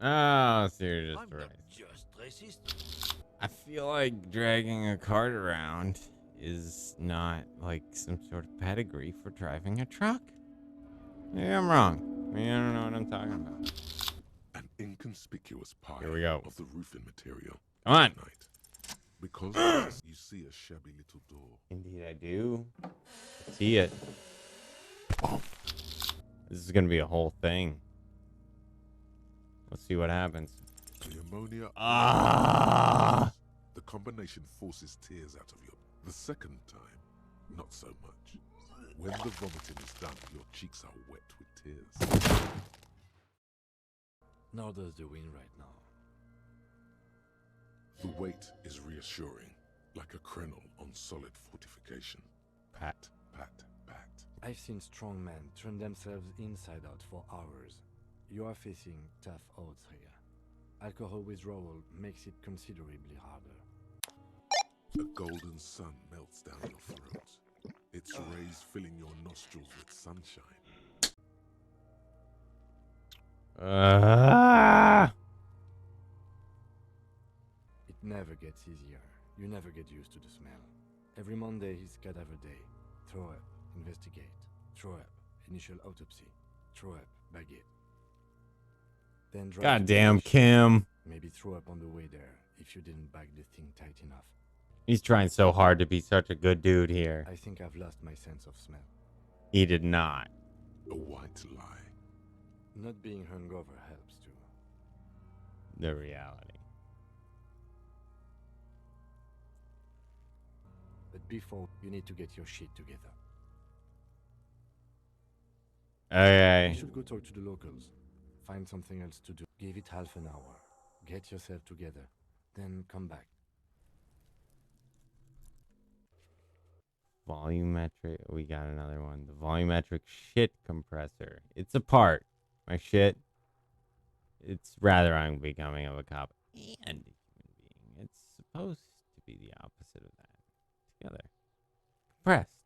Oh, so you're just I'm right. not just racist. I feel like dragging a cart around is not like some sort of pedigree for driving a truck. Maybe I'm wrong. Maybe I don't know what I'm talking about. An inconspicuous pile Here we go. of the roofing material. Come on. Tonight. Because you see a shabby little door. Indeed, I do. See it. This is gonna be a whole thing. Let's see what happens. The ammonia. Ah! The combination forces tears out of you. The second time, not so much. When the vomiting is done, your cheeks are wet with tears. Nor does the wind right now. The weight is reassuring, like a krenel on solid fortification. Pat, pat, pat. I've seen strong men turn themselves inside out for hours. You are facing tough odds here. Alcohol withdrawal makes it considerably harder. A golden sun melts down your throat. Its rays filling your nostrils with sunshine. It never gets easier. You never get used to the smell. Every Monday is cadaver day. Throw up, investigate. Throw up, initial autopsy. Throw up, baguette. Then drive to the Goddamn, station. Kim. Maybe throw up on the way there if you didn't bag the thing tight enough. He's trying so hard to be such a good dude here. I think I've lost my sense of smell. He did not. A white lie. Not being hungover helps too. The reality. But before, you need to get your shit together. Okay. You should go talk to the locals. Find something else to do. Give it half an hour. Get yourself together. Then come back. Volumetric. We got another one. The volumetric shit compressor. It's a part. My shit. It's rather unbecoming of a cop and a human being. It's supposed to be the opposite of that. Together. Compressed.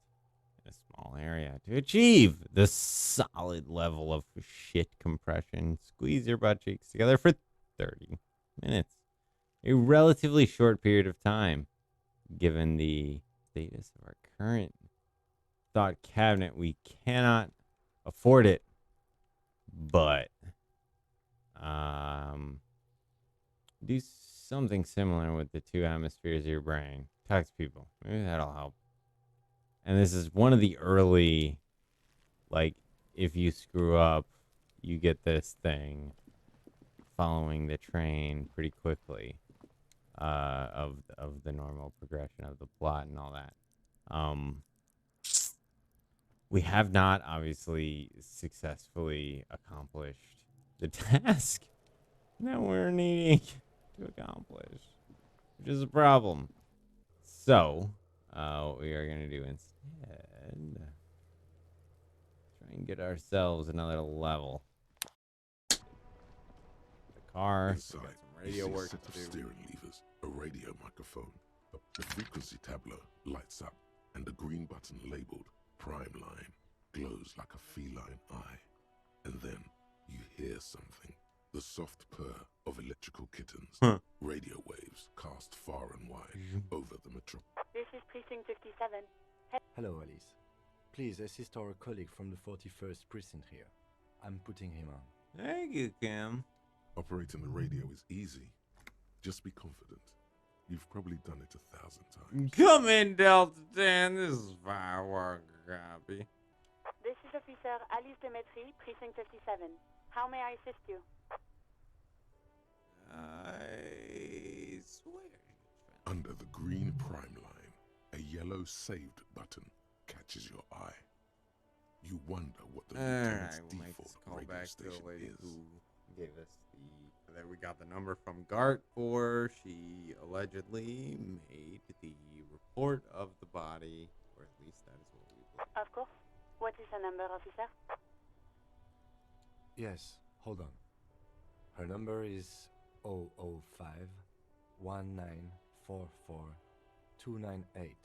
In a small area. To achieve the solid level of shit compression, squeeze your butt cheeks together for 30 minutes. A relatively short period of time. Given the status of our current thought cabinet, we cannot afford it, but do something similar with the 2 hemispheres of your brain. Text people, maybe that'll help. And this is one of the early, like, if you screw up, you get this thing following the train pretty quickly. Of the normal progression of the plot and all that. We have not obviously successfully accomplished the task that we're needing to accomplish, which is a problem. So, what we are going to do instead, try and get ourselves another level. The car. Inside, Radio you see a work set to of do. steering levers, a radio microphone, the frequency tableau lights up, and the green button labeled Prime Line glows like a feline eye. And then you hear something, the soft purr of electrical kittens, radio waves cast far and wide over the metropolis. This is Precinct 57. Hello, Alice. Please assist our colleague from the 41st precinct here. I'm putting him on. Thank you, Kim. Operating the radio is easy. Just be confident. You've probably done it 1,000 times. Come in, Delta 10. This is Firework Copy. This is Officer Alice Demetri, Precinct 57. How may I assist you? I swear. Under the green Prime Line, a yellow saved button catches your eye. You wonder what the lieutenant's Alright, we'll make default this call radio back to station the lady is. who gave us that we got the number from GART for. She allegedly made the report of the body, or at least that is what we believe. Of course. What is the number, officer? Yes, hold on. Her number is 005 1944 298.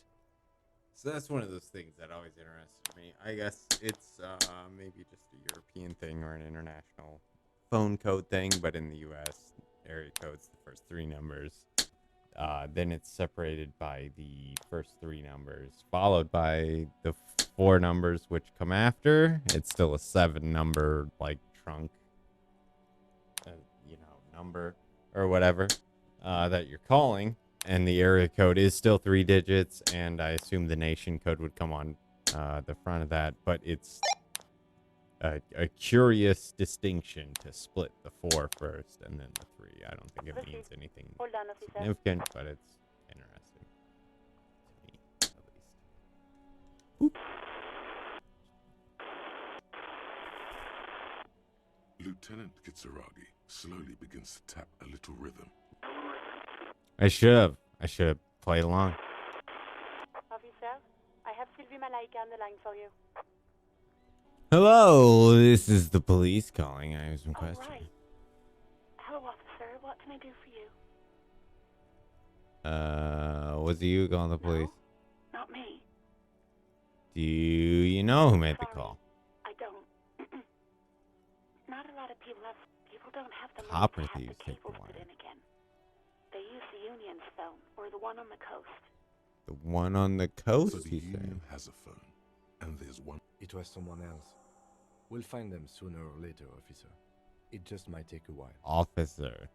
So that's one of those things that always interested me. I guess it's maybe just a European thing or an international phone code thing, but in the U.S., area code's the first three numbers. Then it's separated by the first three numbers, followed by the four numbers which come after. It's still a 7-number like trunk, number or whatever that you're calling, and the area code is still 3 digits, and I assume the nation code would come on the front of that, but it's a curious distinction to split the 4 first and then the 3. I don't think it means anything Hold on, officer. significant, but it's interesting to me, at least. Oop. Lieutenant Kitsuragi slowly begins to tap a little rhythm. I should have played along. Officer, I have Sylvie Malaika on the line for you. Hello, this is the police calling. I have some All questions. right. Hello, officer. What can I do for you? Was it you calling the police? No, not me. Do you know who made the Sorry. call? I don't. Not a lot of people don't have the money Copper to have thieves the take the cables put wire. in again. They use the Union's phone, or the one on the coast. The one on the So coast, the he said. Union has a phone, and there's one. It was someone else. We'll find them sooner or later, officer. It just might take a while. Officer.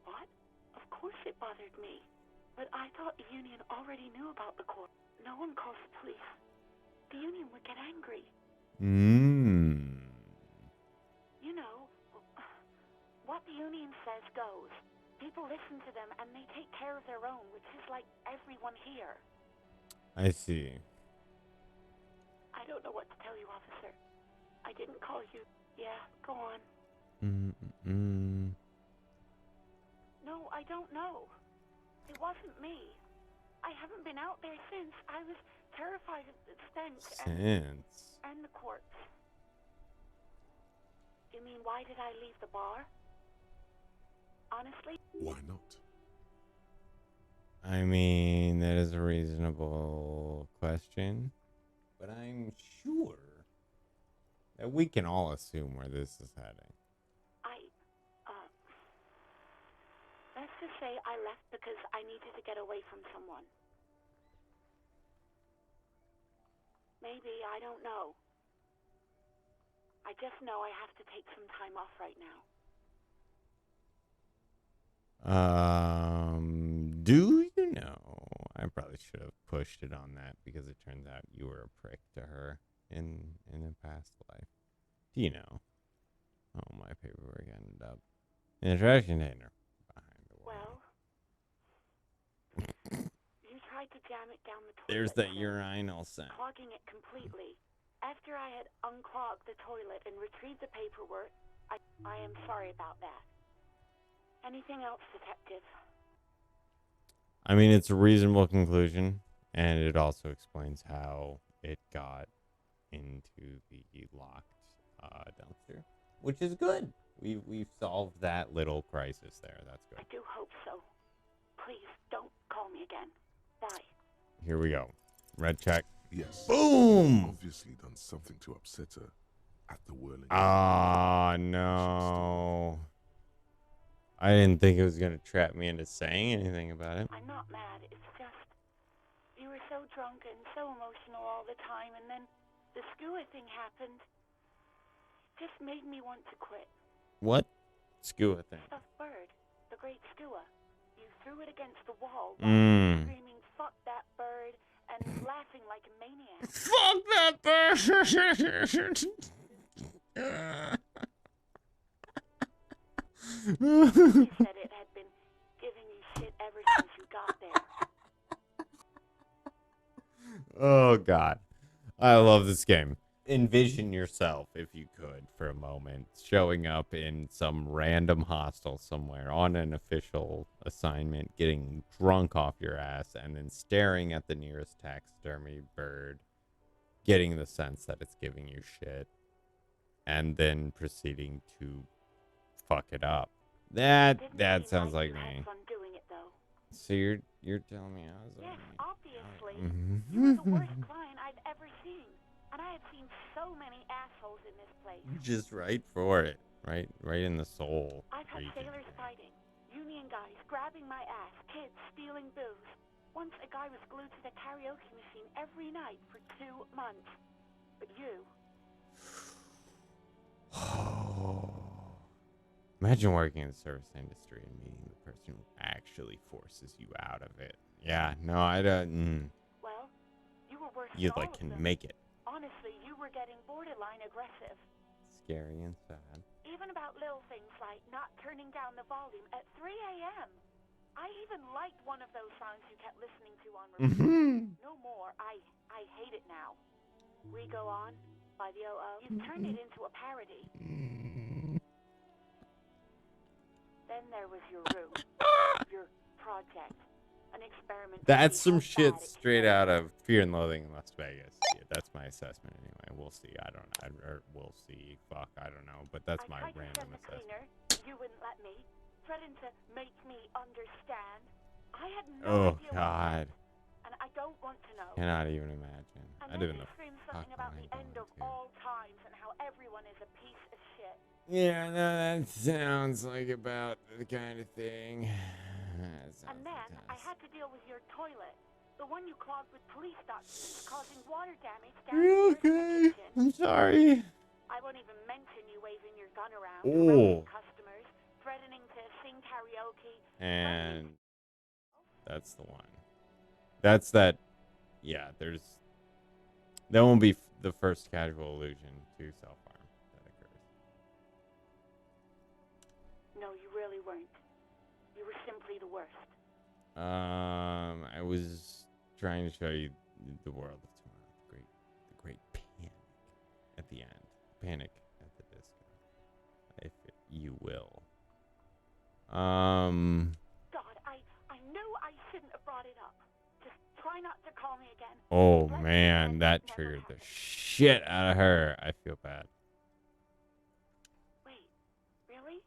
What? Of course it bothered me. But I thought the Union already knew about the court. No one calls the police. The Union would get angry. You know, what the Union says goes. People listen to them and they take care of their own, which is like everyone here. I see. I don't know what to tell you, officer. I didn't call you. Yeah, go on. No, I don't know. It wasn't me. I haven't been out there since. I was terrified of the stench and the corpse. You mean, why did I leave the bar? Honestly? Why not? I mean, that is a reasonable question. But I'm sure that we can all assume where this is heading. Let's just say I left because I needed to get away from someone. Maybe, I don't know. I just know I have to take some time off right now. Do you know? I probably should have pushed it on that because it turns out you were a prick to her in a past life. Do you know? Oh, my paperwork ended up in a trash container behind the wall. Well, you tried to jam it down the toilet. There's that so urinal scent. clogging it completely. After I had unclogged the toilet and retrieved the paperwork, I am sorry about that. Anything else, detective? I mean, it's a reasonable conclusion, and it also explains how it got into the locked dumpster, which is good. We've solved that little crisis there. That's good. I do hope so. Please, don't call me again. Bye. Here we go. Red check. Yes. Boom! Obviously done something to upset her at the Whirling. Ah, no. I didn't think it was going to trap me into saying anything about it. I'm not mad. It's just you were so drunk and so emotional all the time, and then the skua thing happened. It just made me want to quit. What skua thing? Stuffed bird, the great skua. You threw it against the wall, screaming, "Fuck that bird," and laughing like a maniac. Fuck that bird! You said it had been giving you shit ever since you got there. Oh, God. I love this game. Envision yourself, if you could, for a moment, showing up in some random hostel somewhere on an official assignment, getting drunk off your ass, and then staring at the nearest taxidermy bird, getting the sense that it's giving you shit, and then proceeding to fuck it up. That sounds like me. Had fun doing it, though. So you're telling me I was Yes, obviously. Mhm. You were the worst client I've ever seen. And I have seen so many assholes in this place. Just right for it. Right in the soul. I've had region. sailors fighting, union guys grabbing my ass, kids stealing booze. Once a guy was glued to the karaoke machine every night for 2 months. But you... Imagine working in the service industry and meeting the person who actually forces you out of it. Yeah, no, I don't. Well, you were worse You than all like of can them. make it. Honestly, you were getting borderline aggressive. Scary and sad. Even about little things like not turning down the volume at 3 a.m. I even liked one of those songs you kept listening to on repeat. No more. I hate it now. We Go On by the OO. You've turned it into a parody. Then there was your room. Your project. An experiment. That's some shit straight out of Fear and Loathing in Las Vegas. Yeah, that's my assessment anyway. We'll see. I don't know. Or we'll see. Fuck, I don't know. But that's my random assessment. Cleaner. You wouldn't let me. Threatened to make me understand. I had no idea. Oh, God. And I don't want to know. Cannot even imagine. And I then don't you know. screamed something about the end of all times and how everyone is a piece of shit. Yeah, no, that sounds like about the kind of thing. And then I had to deal with your toilet. The one you clogged with police documents causing water damage downstairs in the kitchen. I'm sorry. I won't even mention you waving your gun around, Oh. customers, threatening to sing karaoke. And that's the one. That's that. Yeah, that won't be the first casual allusion to self-harm that occurs. No, you really weren't. You were simply the worst. I was trying to show you the world of tomorrow. The great panic at the end. Panic at the disco, if you will. God, I knew I shouldn't have brought it up. Just try not to call me again. Oh man, that triggered the shit out of her. I feel bad. Wait, really?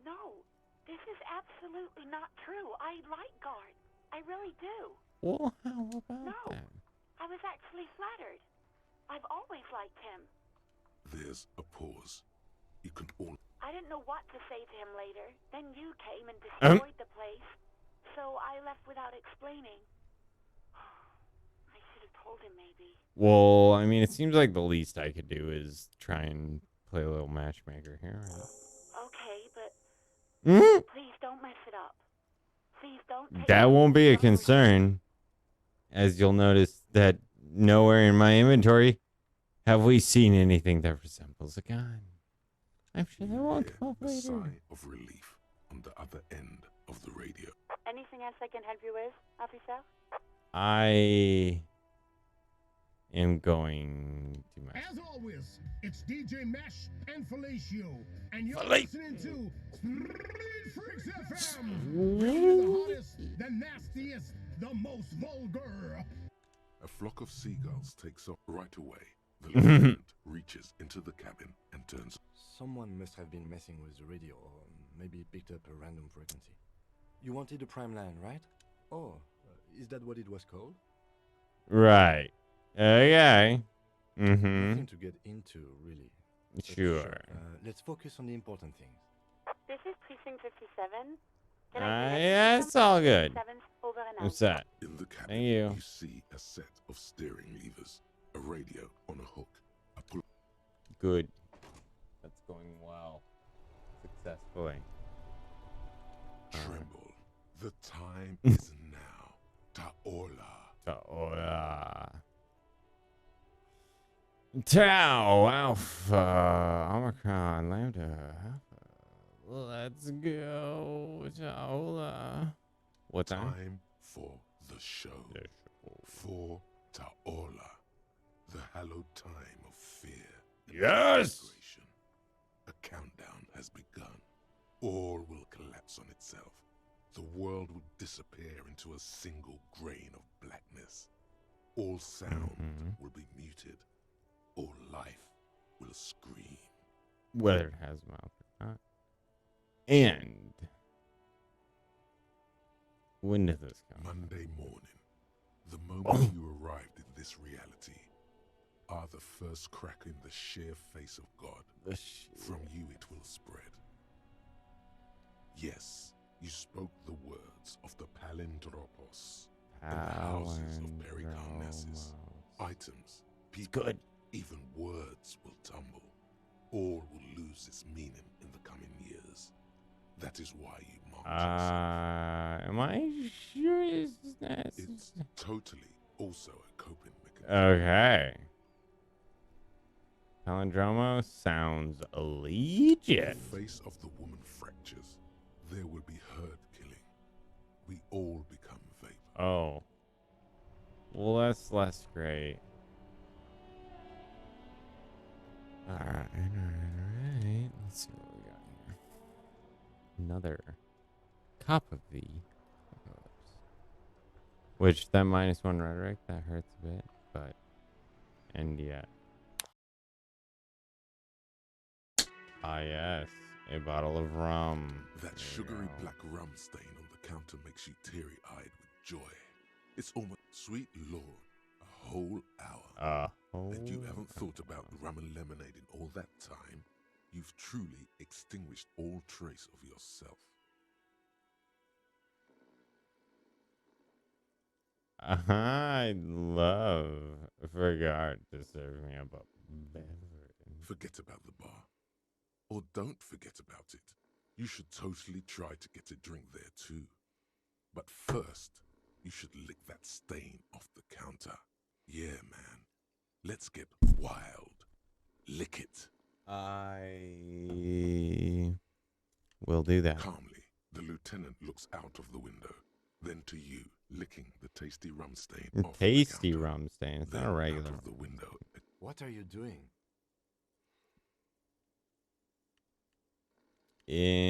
No, this is absolutely not true. I like Guard. I really do. Well, how about that? I was actually flattered. I've always liked him. There's a pause. You can all... I didn't know what to say to him later. Then you came and destroyed the place. So I left without explaining. I should have told him maybe. Well, I mean, it seems like the least I could do is try and play a little matchmaker here. Okay, but please don't mess it up. Please don't take That won't be a concern, as you'll notice that nowhere in my inventory have we seen anything that resembles a gun. I'm sure that won't come up a later. sigh of relief on the other end of the radio. Anything else I can help you with, officer? I am going to mess. As always, it's DJ Mesh and Felicio, and you're Felic. listening to Street Freaks FM. Bringing you the hottest, the nastiest, the most vulgar. A flock of seagulls takes off right away. The lieutenant reaches into the cabin and turns. Someone must have been messing with the radio, or maybe picked up a random frequency. You wanted a prime line, right? Oh, is that what it was called? Right. Okay. Mm-hmm. Nothing to get into, really. But Sure. Let's focus on the important things. This is Precinct 57. Yeah, it's all good. Over and out. What's that? In the cabin, Thank you. you see a set of steering levers, a radio on a hook, a pull. Good. That's going well. Successfully. Tremble. The time is now. Taola. Taola. Tau, Alpha, Omicron, Lambda, Alpha. Let's go, Taola. What time? Time for the show. For Taola. The hallowed time of fear. And Yes! desperation. A countdown has begun. All will collapse on itself. The world will disappear into a single grain of blackness. All sound will be muted. All life will scream. Whether it has a mouth or not. And when did this come? Monday morning, the moment you arrived in this reality, are the first crack in the sheer face of God. From you it will spread. Yes, you spoke the words of the Palindropos and the houses of Pericarnassus. Items, people, good. even words will tumble. All will lose its meaning in the coming years. That is why you march yourself. Am I sure It's totally also a coping mechanism. okay? Palindromo sounds legit. The face of the woman fractures. There will be herd killing. We all become vapor. Oh. Well, that's less great. Alright. Let's see what we got here. Another cop of the apocalypse. Which, that -1 rhetoric, that hurts a bit, but... And yet. Ah, yes. A bottle of rum. That sugary black rum stain on the counter makes you teary-eyed with joy. It's almost, sweet Lord, a whole hour. And you haven't thought about rum and lemonade in all that time. You've truly extinguished all trace of yourself. I'd love for God to serve me up a beverage. Forget about the bar. Or don't forget about it. You should totally try to get a drink there too. But first, you should lick that stain off the counter. Yeah, man. Let's get wild. Lick it. I will do that. Calmly, the lieutenant looks out of the window. Then to you, licking the tasty rum stain off Tasty the counter. rum stain. It's Then not a regular. out of the window. What are you doing?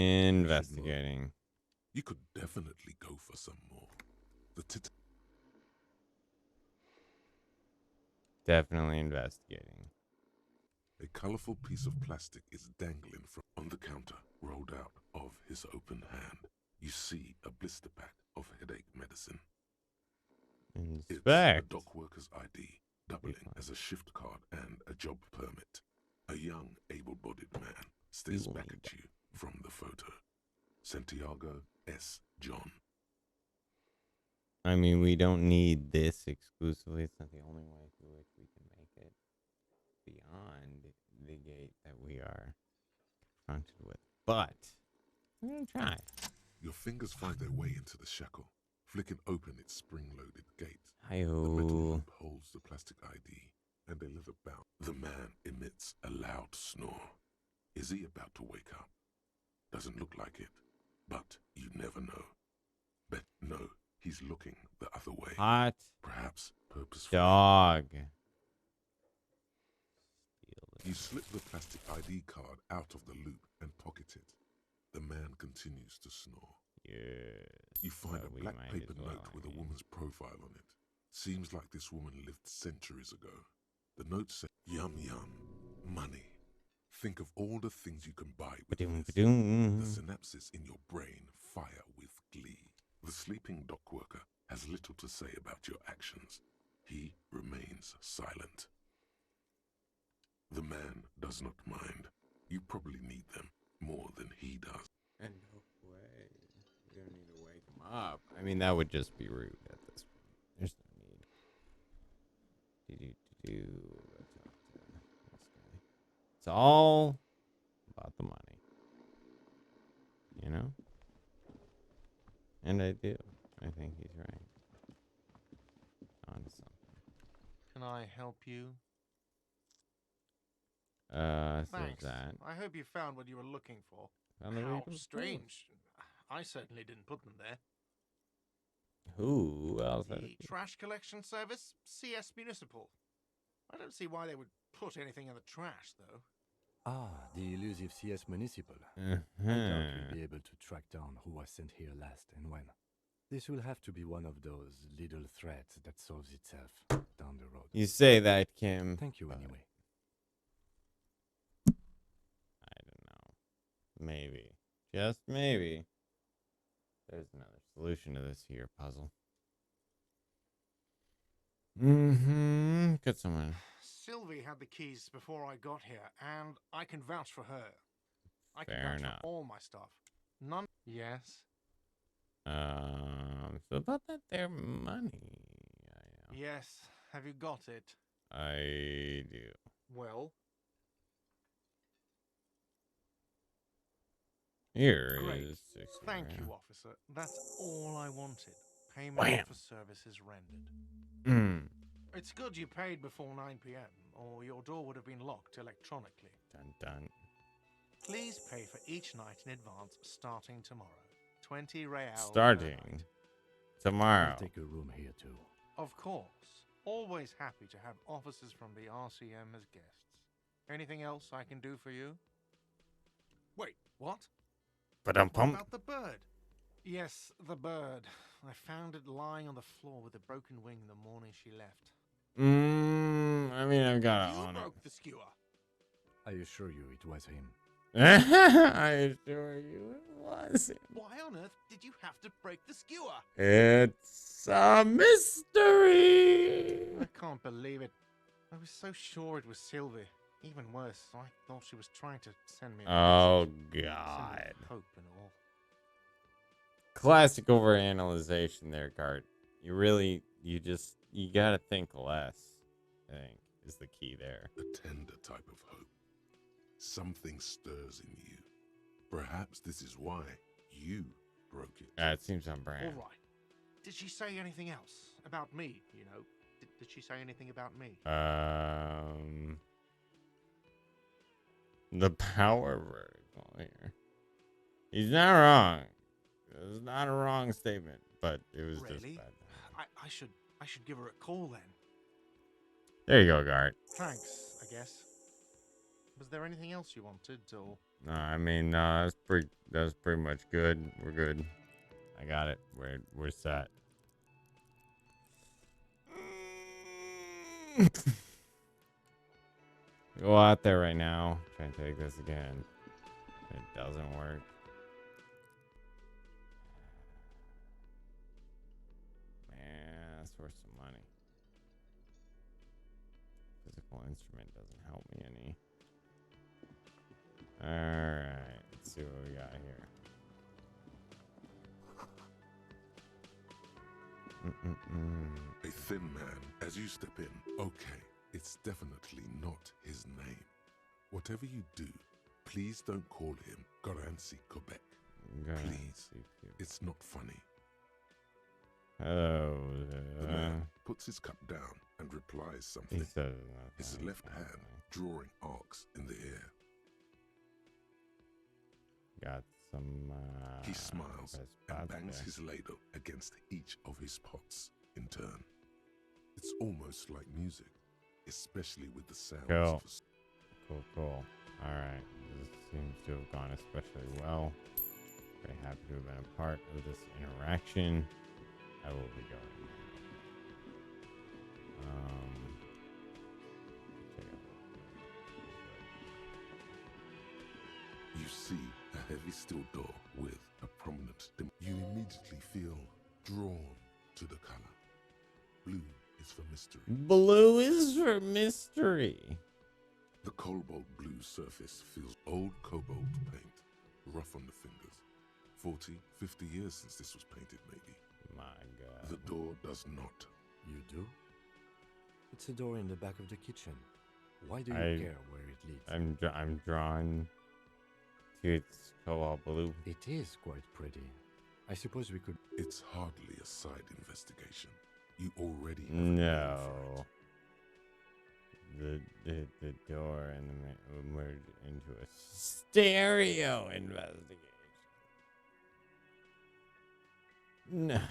Investigating. You could definitely go for some more. Definitely investigating. A colorful piece of plastic is dangling from on the counter, rolled out of his open hand. You see a blister pack of headache medicine. It's a Inspect. dock worker's ID, doubling as a shift card and a job permit. A young, able-bodied man stares back at you from the photo. Santiago S. John. I mean, we don't need this exclusively. It's not the only way through which we can make it beyond the gate that we are confronted with. But I'm going to try. Your fingers find their way into the shackle, flicking open its spring-loaded gate. Hi-oh. The metal loop holds the plastic ID and a leather bound. The man emits a loud snore. Is he about to wake up? Doesn't look like it, but you never know. Bet no, he's looking the other way. Hot Perhaps purposefully. dog. You slip the plastic ID card out of the loop and pocket it. The man continues to snore. Yes. You find but a we black might paper as well, note with I a mean. woman's profile on it. Seems like this woman lived centuries ago. The note says, yum yum, money. Think of all the things you can buy with Ba-doom, this. ba-doom. The synapses in your brain fire with glee. The sleeping dock worker has little to say about your actions. He remains silent. The man does not mind. You probably need them more than he does. And no way. You don't need to wake him up. I mean, that would just be rude at this point. There's no need. Let's talk to this guy. It's all about the money. You know? And I do. I think he's right. On to something. Can I help you? So Thanks. that. I hope you found what you were looking for. Found the How vehicle? strange. I certainly didn't put them there. Who else? The trash collection service? CS Municipal. I don't see why they would put anything in the trash, though. Ah, the elusive CS Municipal. Uh-huh. I doubt we'll be able to track down who was sent here last and when. This will have to be one of those little threats that solves itself down the road. You say that, Kim. Thank you but anyway. I don't know. Maybe. Just maybe. There's another solution to this here puzzle. Mm-hmm. Get someone. Sylvie had the keys before I got here, and I can vouch for her. I can Fair vouch enough. for all my stuff. None. Yes. So about that there money. Yes. Have you got it? I do. Well, Here great. is 60. Thank you, officer. That's all I wanted. Payment Wham! for services rendered. Mm. It's good you paid before 9 p.m., or your door would have been locked electronically. Dun dun. Please pay for each night in advance starting tomorrow. 20 real per Starting night. tomorrow. I'll take a room here too. Of course. Always happy to have officers from the RCM as guests. Anything else I can do for you? Wait, what? But I'm What pumped. about the bird? Yes, the bird. I found it lying on the floor with a broken wing the morning she left. I mean, I've got to You own it. broke the skewer. I assure you it was him. I assure you it wasn't. Why on earth did you have to break the skewer? It's a mystery. I can't believe it. I was so sure it was Sylvie. Even worse, I thought she was trying to send me a Oh, message. God. Symbol of hope and all. Classic overanalyzation there, Cart. You gotta think less, I think, is the key there. A tender type of hope. Something stirs in you. Perhaps this is why you broke it. It seems on brand. All right. Did she say anything else about me, you know? Did she say anything about me? The power vertical here. He's not wrong. It was not a wrong statement, but it was just Really? bad. I should give her a call then. There you go, Gart. Thanks, I guess. Was there anything else you wanted, or? No, I mean, that's pretty much good. We're good. I got it. We're set. Go out there right now. Try and take this again. It doesn't work. Man, that's worth some money. Physical instrument doesn't help me any. Alright, let's see what we got here. A thin man, as you step in. Okay, it's definitely not his name. Whatever you do, please don't call him Garancy Quebec. Please. It's not funny. Oh, The man puts his cup down and replies something. he says His left hand drawing arcs in the air. got some. He smiles best and spots bangs there. his ladle against each of his pots in turn. It's almost like music, especially with the sounds Cool. of Cool. Alright. This seems to have gone especially well. Very happy to have been a part of this interaction. I will be going. Check out You see a heavy steel door with a prominent dim. You immediately feel drawn to the color. Blue is for mystery. Blue is for mystery. The cobalt blue surface feels old cobalt paint, rough on the fingers. 40, 50 years since this was painted, maybe. My God. The door does not. You do? It's a door in the back of the kitchen. Why do you care where it leads? I'm drawn to its cobalt blue. It is quite pretty. I suppose we could... It's hardly a side investigation. You already have No. for it. The door and the merge into a stereo investigation. No. It's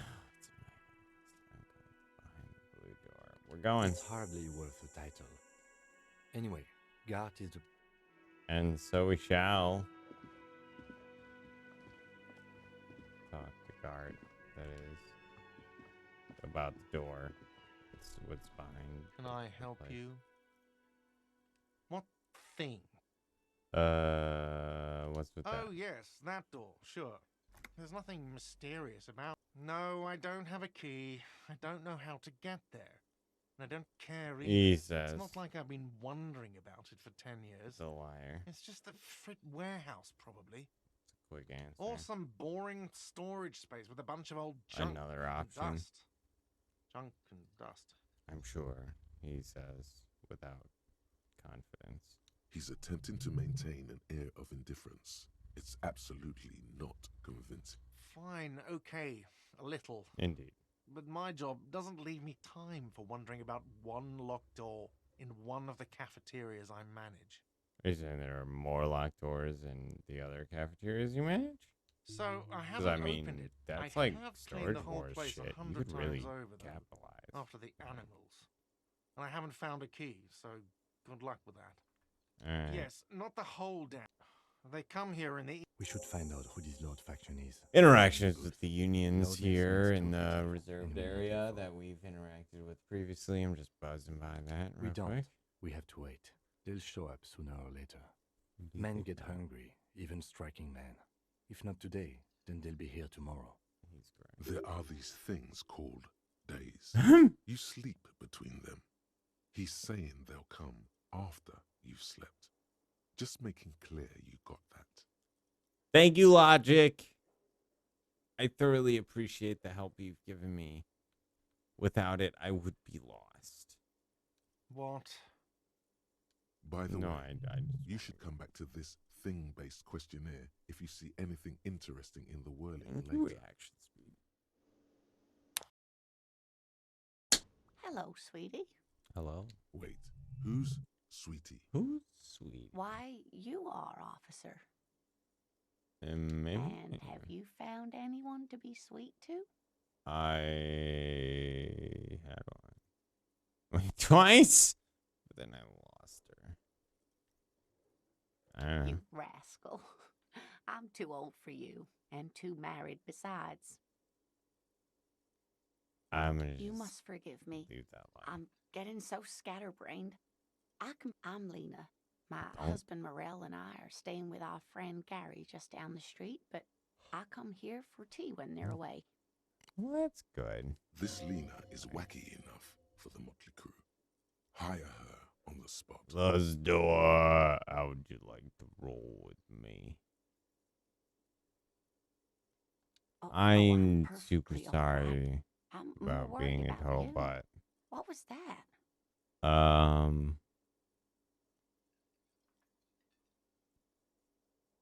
behind the blue door. We're going. It's hardly worth a title. Anyway, Gart is the... And so we shall. Talk to guard, that is. About the door. It's what's behind. Can I help you? What thing? What's with that? Oh, yes, that door, sure. There's nothing mysterious about. No, I don't have a key. I don't know how to get there. And I don't care either. He It's says. not like I've been wondering about it for 10 years. The liar. It's just a frit warehouse, probably. Quick answer. Or some boring storage space with a bunch of old junk Another and option. dust. Junk and dust. I'm sure, he says, without confidence. He's attempting to maintain an air of indifference. It's absolutely not convincing. Fine, okay, a little. Indeed. But my job doesn't leave me time for wondering about one locked door in one of the cafeterias I manage. Are you saying there are more locked doors in the other cafeterias you manage? So I Because haven't I mean, opened it. that's I like have Storage cleaned the whole Wars place shit. You 100 could really times over, though, capitalize. after the animals. And I haven't found a key, so good luck with that. Alright. Yes, not the whole damn. They come here in the We should find out who this Lord faction is. Interactions Good. with the unions Loudness here means in too the little, reserved and we're looking area for- that we've interacted with previously. I'm just buzzing by that We real don't. quick. We have to wait. They'll show up sooner or later. Men get hungry, even striking men. If not today, then they'll be here tomorrow. He's great. There are these things called days. You sleep between them. He's saying they'll come after you've slept. Just making clear you got that. Thank you, Logic. I thoroughly appreciate the help you've given me. Without it, I would be lost. What? By the No, way, I you should come back to this thing-based questionnaire if you see anything interesting in the Whirling later. reaction speed. Hello, sweetie. Hello? Wait, who's Sweetie? Who's sweet? Why, you are, officer. Maybe. And have you found anyone to be sweet to? I had one. Wait, twice? But then I lost her. I don't know. You rascal. I'm too old for you, and too married besides. I'm gonna You just must forgive me. leave that line. I'm getting so scatterbrained. I'm Lena. My Don't. husband Morel and I are staying with our friend Gary just down the street, but I come here for tea when they're away. Well, that's good. This Lena is wacky enough for the Motley Crew. Hire her on the spot. Let's do it. How would you like to roll with me? Oh, I'm perfectly super all right. sorry I'm more about worried being a about total you. butt. What was that?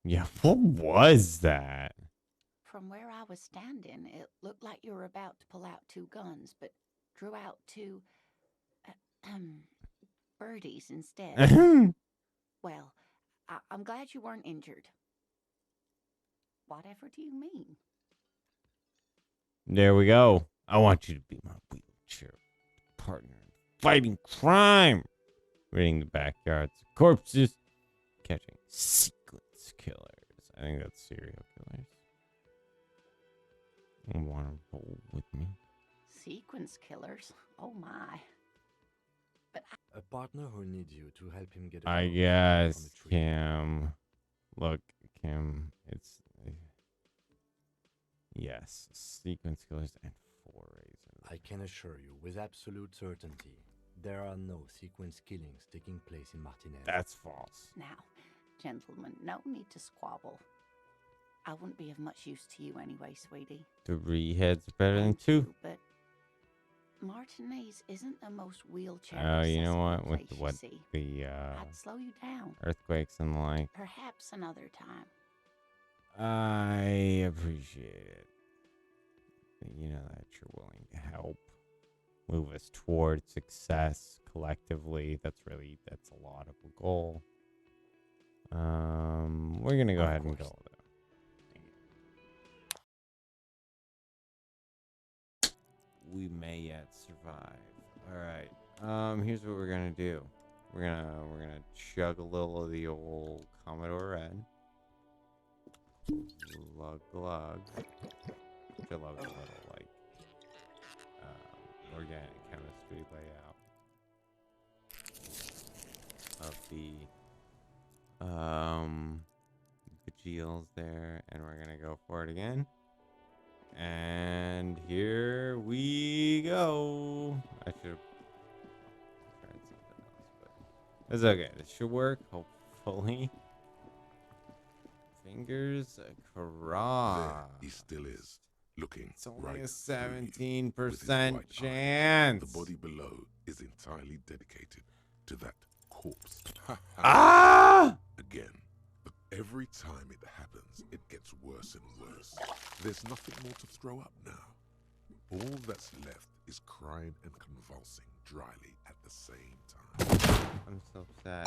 Yeah, what was that? From where I was standing, it looked like you were about to pull out two guns, but drew out two birdies instead. Well, I'm glad you weren't injured. Whatever do you mean? There we go. I want you to be my wheelchair partner in fighting crime. Raiding the backyards of corpses. Catching sequence killers. I think that's serial killers. Want to roll with me? Sequence killers? Oh my. But A partner who needs you to help him get. I out guess, from a tree. Kim. Look, Kim, it's... yes, sequence killers and forays. I can assure you, with absolute certainty, there are no sequence killings taking place in Martinez. That's false. now, gentlemen, no need to squabble. I wouldn't be of much use to you anyway, sweetie. 3 heads are better than And 2. you, but Martinez isn't the most wheelchair. Oh, you know accessible what? With place, what you see. the I'd slow you down. earthquakes and the like, Perhaps another time. I appreciate it. You know that you're willing to help move us toward success collectively. That's a lot of a goal. We're gonna go Of ahead and course. go though. We may yet survive. All right. Here's what we're gonna do. We're gonna chug a little of the old Commodore Red. Glug glug. Which I love the little like organic chemistry layout of the Vajeels there, and we're gonna go for it again. And here we go. I should have It's okay. This should work, hopefully. Fingers crossed. There he still is, looking It's only right a through you, with his 17% white eyes. chance. The body below is entirely dedicated to that corpse. Ah! Again. But every time it happens, it gets worse and worse. There's nothing more to throw up now. All that's left is crying and convulsing dryly at the same time. I'm so sad.